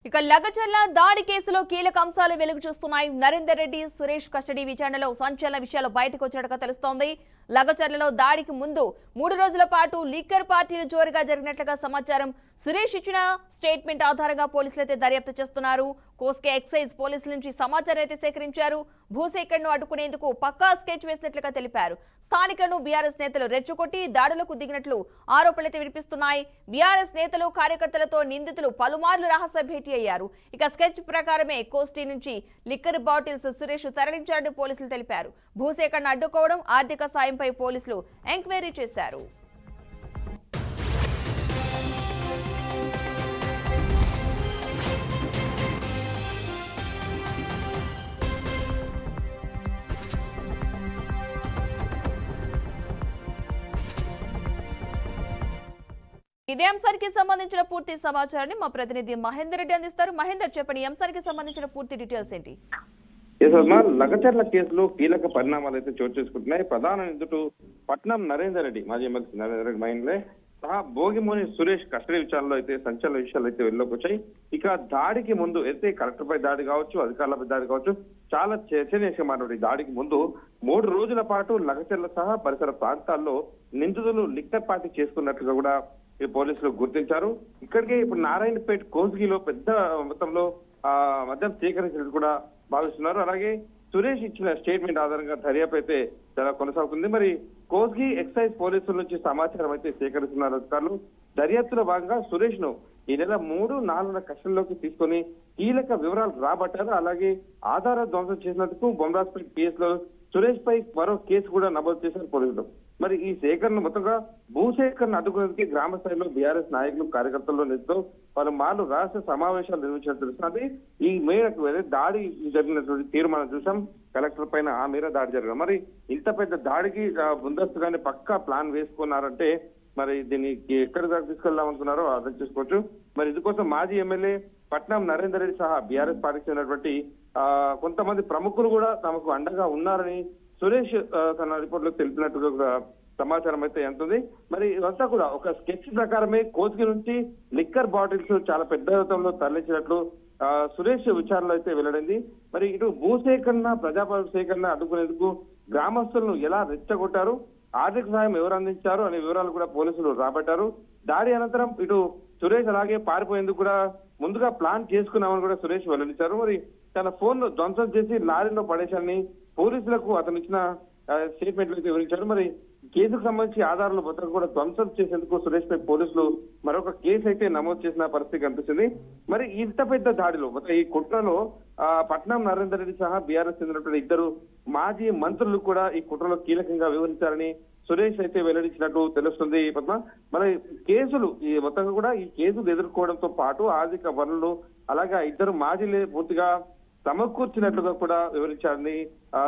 ఇక లగచర్ల దాడి కేసులో కీలక అంశాలు వెలుగు చూస్తున్నాయి. నరేందర్ రెడ్డి సురేష్ కస్టడీ విచారణలో సంచలన విషయాలు బయటకు వచ్చినట్టుగా తెలుస్తోంది. లగచర్లలో దాడికి ముందు 3 రోజుల పాటు లిక్కర్ పార్టీలు జోరుగా జరిగినట్లుగా సమాచారం. సురేష్ ఇచ్చిన స్టేట్మెంట్ ఆధారంగా పోలీసులు అయితే దర్యాప్తు చేస్తున్నారు. కోస్కే ఎక్సైజ్ పోలీసుల నుంచి సమాచారం అయితే సేకరించారు. భూసేకరణను అడ్డుకునేందుకు పక్కా స్కెచ్ వేసినట్లుగా తెలిపారు. స్థానికులను బీఆర్ఎస్ నేతలు రెచ్చగొట్టి దాడులకు దిగినట్లు ఆరోపణలైతే వినిపిస్తున్నాయి. బీఆర్ఎస్ నేతలు కార్యకర్తలతో నిందితులు పలుమార్లు రహస్య భేటీ అయ్యారు. ఇక స్కెచ్ ప్రకారమే కోస్టీ నుంచి లిక్కర్ బాటిల్స్ సురేష్ తరలించారని పోలీసులు తెలిపారు. భూసేకరణ అడ్డుకోవడం, ఆర్థిక సాయంపై పోలీసులు ఎంక్వైరీ చేశారు. ఇదే అంశానికి సంబంధించిన పూర్తి సమాచారాన్ని మా ప్రతినిధి మహేందర్ రెడ్డి అందిస్తారు. మహేందర్, చెప్పండి, ఈ అంశానికి సంబంధించిన పూర్తి డీటెయిల్స్ ఏంటి? లగచర్ల కేసులో కీలక పరిణామాలు అయితే చోటు చేసుకుంటున్నాయి. ప్రధాన నిందితుడు పట్నం నరేందర్ రెడ్డి, మాజీ ఎమ్మెల్సీ నరేందర్ రెడ్డి మైండ్లే సహా భోగిమోని సురేష్ కస్టడీ విచారణలో అయితే సంచలన విషయాలు అయితే వెలుగులోకి వచ్చాయి. ఇక దాడికి ముందు అయితే కలెక్టర్ పై దాడి కావచ్చు, అధికారులపై దాడి కావచ్చు, చాలా చర్చనీయమైనటువంటి దాడికి ముందు 3 రోజుల పాటు లగచర్ల సహా పరిసర ప్రాంతాల్లో నిందితులు లిక్కర్ పార్టీ చేసుకున్నట్లుగా కూడా పోలీసులు గుర్తించారు. ఇక్కడికే ఇప్పుడు నారాయణపేట కోస్గిలో పెద్ద మొత్తంలో మద్యం సేకరించినట్టు కూడా భావిస్తున్నారు. అలాగే సురేష్ ఇచ్చిన స్టేట్మెంట్ ఆధారంగా దర్యాప్తు అయితే చాలా కొనసాగుతుంది. మరి కోస్గి ఎక్సైజ్ పోలీసుల నుంచి సమాచారం అయితే సేకరిస్తున్నారు అధికారులు. దర్యాప్తులో భాగంగా సురేష్ ను ఈ నెల 3, 4 కస్టడీలోకి తీసుకొని కీలక వివరాలు రాబట్టారు. అలాగే ఆధార ధ్వంసం చేసినందుకు బొమ్మరాజ్పేట కేసులో సురేష్ పై మరో కేసు కూడా నమోదు చేశారు పోలీసులు. మరి ఈ సేకరణ మొత్తంగా భూసేకరణ అడ్డుకునేందుకు గ్రామ స్థాయిలో బీఆర్ఎస్ నాయకులు, కార్యకర్తల్లో నేతతో పలుమార్లు రాష్ట్ర సమావేశాలు నిర్వహించినట్టు తెలుస్తుంది. ఈ మేరకు దాడి జరిగినటువంటి తీర్మానం చూసాం. కలెక్టర్ పైన ఆ మేర దాడి జరగడం, మరి ఇంత పెద్ద దాడికి ముందస్తుగానే పక్కా ప్లాన్ వేసుకున్నారంటే మరి దీన్ని ఎక్కడి దాకా తీసుకెళ్దాం అనుకున్నారో అర్థం చేసుకోవచ్చు. మరి ఇందుకోసం మాజీ ఎమ్మెల్యే పట్నం నరేందర్ రెడ్డి సహా బీఆర్ఎస్ పార్టీకి చెందినటువంటి కొంతమంది ప్రముఖులు కూడా తమకు అండగా ఉన్నారని సురేష్ తన రిపోర్ట్ లో తెలిపినట్టుగా సమాచారం అయితే ఎంతుంది. మరి ఇదంతా కూడా ఒక స్కెచ్ ప్రకారమే కోస్గి నుంచి లిక్కర్ బాటిల్స్ చాలా పెద్ద మొత్తంలో తరలించినట్లు సురేష్ విచారణలో అయితే వెల్లడింది. మరి ఇటు భూసేకరణ, ప్రజాపాలన సేకరణ అడ్డుకునేందుకు గ్రామస్తులను ఎలా రెచ్చగొట్టారు, ఆర్థిక సాయం ఎవరు అందించారు అనే వివరాలు కూడా పోలీసులు రాబట్టారు. దాడి అనంతరం ఇటు సురేష్ అలాగే పారిపోయేందుకు కూడా ముందుగా ప్లాన్ చేసుకున్నామని కూడా సురేష్ వెల్లడించారు. మరి తన ఫోన్ ధ్వంసం చేసి లారీలో పడేశారని పోలీసులకు అతను ఇచ్చిన స్టేట్మెంట్లు అయితే వివరించారు. మరి కేసుకు సంబంధించి ఆధారాలు భద్రత కూడా ధ్వంసం చేసేందుకు సురేష్ పై పోలీసులు మరొక కేసు అయితే నమోదు చేసిన పరిస్థితి కనిపిస్తుంది. మరి ఇంత పెద్ద దాడిలో ఈ కుట్రలో పట్నం నరేందర్ రెడ్డి సహా బీఆర్ఎస్ చెందినటువంటి 2 మాజీ మంత్రులు కూడా ఈ కుట్రలో కీలకంగా వివరించారని సురేష్ అయితే వెల్లడించినట్టు తెలుస్తుంది. పద్మ, మరి కేసులు ఈ మొత్తంగా కూడా ఈ కేసులు ఎదుర్కోవడంతో పాటు ఆర్థిక వనరులు అలాగే 2 మాజీలే పూర్తిగా సమకూర్చినట్లుగా కూడా వివరించారని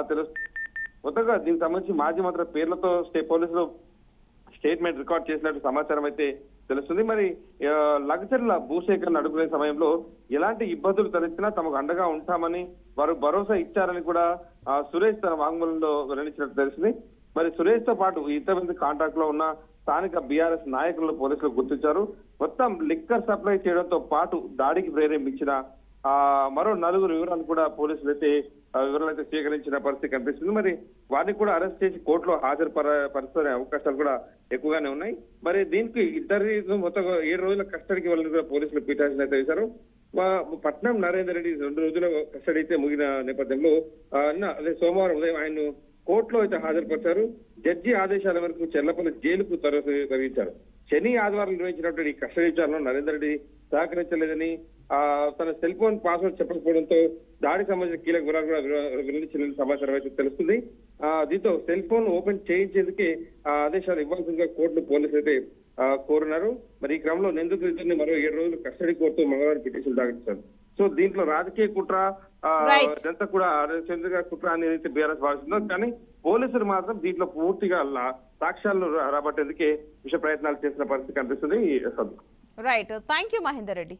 తెలుస్తుంది. మొత్తంగా దీనికి సంబంధించి మాజీ మంత్రుల పేర్లతో పోలీసులు స్టేట్మెంట్ రికార్డ్ చేసినట్టు సమాచారం అయితే తెలుస్తుంది. మరి లగచర్ల భూసేకరణ అడుగునే సమయంలో ఎలాంటి ఇబ్బందులు తలెత్తినా తమకు అండగా ఉంటామని వారు భరోసా ఇచ్చారని కూడా సురేష్ తన వాంగ్మూలంలో వెల్లడించినట్టు తెలిసింది. మరి సురేష్ తో పాటు ఇంతమంది కాంటాక్ట్ లో ఉన్న స్థానిక బీఆర్ఎస్ నాయకులను పోలీసులు గుర్తించారు. మొత్తం లిక్కర్ సప్లై చేయడంతో పాటు దాడికి ప్రేరేపించిన మరో 4 వివరాలు కూడా పోలీసులు అయితే వివరాలు అయితే స్వీకరించిన పరిస్థితి కనిపిస్తుంది. మరి వారిని కూడా అరెస్ట్ చేసి కోర్టులో హాజరుపరిచే అవకాశాలు కూడా ఎక్కువగానే ఉన్నాయి. మరి దీనికి ఇద్దరి మొత్తం 7 రోజుల కస్టడీకి వాళ్ళని కూడా పోలీసులు పీఠాసన అయితే వేశారు. పట్నం నరేందర్ రెడ్డి 2 రోజుల కస్టడీ అయితే ముగిన నేపథ్యంలో అదే సోమవారం ఉదయం ఆయన్ను కోర్టులో అయితే హాజరుపరిచారు. జడ్జి ఆదేశాల మేరకు చెర్లపల్లి జైలుకు తరలించారు. శని, ఆదివారం నిర్వహించినటువంటి కస్టడీ విచారణలో నరేందర్ రెడ్డి సహకరించలేదని, తన సెల్ ఫోన్ పాస్వర్డ్ చెప్పకపోవడంతో దాడికి సంబంధించిన కీలక వివరాలు కూడా వెల్లడించిన సమాచారం అయితే తెలుస్తుంది. దీంతో సెల్ ఫోన్ ఓపెన్ చేయించేందుకే ఆదేశాలు ఇవ్వాల్సిందిగా కోర్టును పోలీసులు అయితే కోరున్నారు. మరి ఈ క్రమంలో నిందితులిద్దరిని మరో 7 రోజులు కస్టడీ కోర్టు మంగళవారం పిటిషన్ దాఖలించారు. సో దీంట్లో రాజకీయ కుట్ర ఇదంతా కూడా కుట్ర అనేది బీఆర్ఎస్ భావిస్తుందో, కానీ పోలీసులు మాత్రం దీంట్లో పూర్తిగా సాక్ష్యాలను రాబట్టేందుకే విషయ ప్రయత్నాలు చేసిన పరిస్థితి కనిపిస్తుంది. Right, thank you Mahender Reddy.